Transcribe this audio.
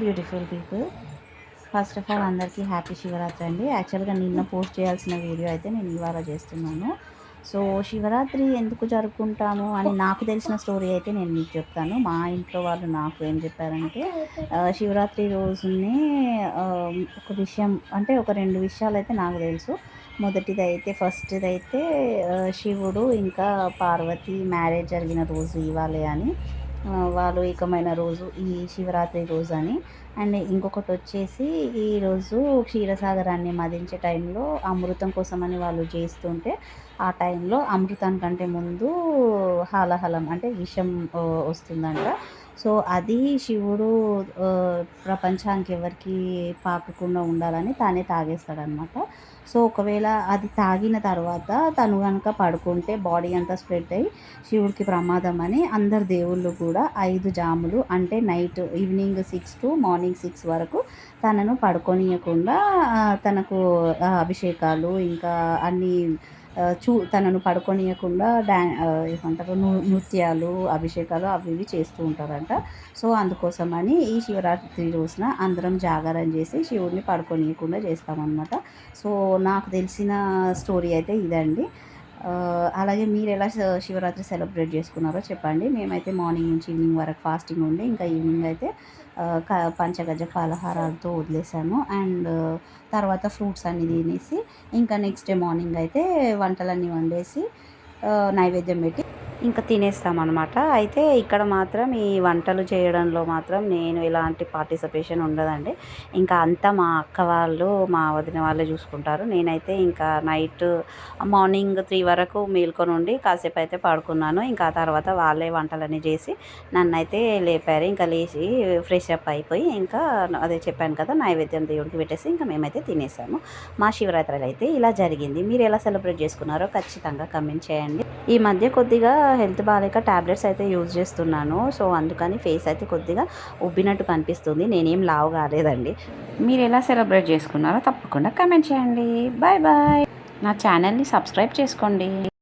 Beautiful people. First of all అందరికీ happy Shivaratri అండి. యాక్చువల్గా నిన్న పోస్ట్ చేయాల్సిన వీడియో అయితే నేను ఇవాళ చేస్తున్నాను. సో శివరాత్రి ఎందుకు జరుపుకుంటాము అని నాకు తెలిసిన స్టోరీ అయితే నేను మీకు చెప్తాను. మా ఇంట్లో వాళ్ళు నాకు ఏం చెప్పారంటే శివరాత్రి రోజునే ఒక విషయం అంటే ఒక రెండు విషయాలు అయితే నాకు తెలుసు. ఫస్ట్‌దైతే శివుడు ఇంకా పార్వతి మ్యారేజ్ జరిగిన రోజు ఇవాళే అని, వాళ్ళు ఏకమైన రోజు ఈ శివరాత్రి రోజని. అండ్ ఇంకొకటొచ్చేసి ఈరోజు క్షీరసాగరాన్ని మదించే టైంలో అమృతం కోసమని వాళ్ళు చేస్తుంటే, ఆ టైంలో అమృతానికంటే ముందు హాలాహలం అంటే విషం వస్తుందంట. సో అది శివుడు ప్రపంచానికి ఎవరికీ పాకకుండా ఉండాలని తానే తాగేస్తాడనమాట. సో ఒకవేళ అది తాగిన తర్వాత తను గనుక పడుకుంటే బాడీ అంతా స్ప్రెడ్ అయ్యి శివుడికి ప్రమాదం అని అందరు దేవుళ్ళు కూడా 5 జాములు అంటే ఈవినింగ్ 6 టు మార్నింగ్ 6 వరకు తనను పడుకోనియకుండా తనకు అభిషేకాలు ఇంకా అన్నీ తనను పడుకోనియకుండా ఏమంటారు నృత్యాలు, అభిషేకాలు అవి ఇవి చేస్తూ ఉంటారంట. సో అందుకోసమని ఈ శివరాత్రి రోజున అందరం జాగారం చేసి శివుడిని పడుకోనియకుండా చేస్తామన్నమాట. సో నాకు తెలిసిన స్టోరీ అయితే ఇదండి. అలాగే మీరు ఎలా శివరాత్రి సెలబ్రేట్ చేసుకున్నారో చెప్పండి. మేమైతే మార్నింగ్ నుంచి ఈవినింగ్ వరకు ఫాస్టింగ్ ఉండి ఇంకా ఈవినింగ్ అయితే పంచగజ ఫలహారాలతో వదిలేసాము. అండ్ తర్వాత ఫ్రూట్స్ అన్నీ తినేసి ఇంకా నెక్స్ట్ డే మార్నింగ్ అయితే వంటలన్నీ వండేసి నైవేద్యం పెట్టి ఇంకా తినేస్తామన్నమాట. అయితే ఇక్కడ మాత్రం ఈ వంటలు చేయడంలో మాత్రం నేను ఎలాంటి పార్టిసిపేషన్ ఉండదండి. ఇంకా అంతా మా అక్క వాళ్ళు, మా వదిన వాళ్ళే చూసుకుంటారు. నేనైతే ఇంకా మార్నింగ్ 3 వరకు మేల్కొని ఉండి కాసేపు అయితే పడుకున్నాను. ఇంకా ఆ తర్వాత వాళ్ళే వంటలన్నీ చేసి నన్నైతే లేపారు. ఇంకా లేచి ఫ్రెష్ అప్ అయిపోయి ఇంకా అదే చెప్పాను కదా, నైవేద్యం దేవుడికి పెట్టేసి ఇంకా మేమైతే తినేసాము. మా శివరాత్రి అయితే ఇలా జరిగింది. మీరు ఎలా సెలబ్రేట్ చేసుకున్నారో ఖచ్చితంగా కమెంట్ చేయండి. ఈ మధ్య కొద్దిగా హెల్త్ బాగాలేక ట్యాబ్లెట్స్ అయితే యూజ్ చేస్తున్నాను. సో అందుకని ఫేస్ అయితే కొద్దిగా ఉబ్బినట్టు కనిపిస్తుంది. నేనేం లావు కాలేదండి. మీరు ఎలా సెలబ్రేట్ చేసుకున్నారో తప్పకుండా కమెంట్ చేయండి. Bye bye. నా ఛానల్ని సబ్స్క్రైబ్ చేసుకోండి.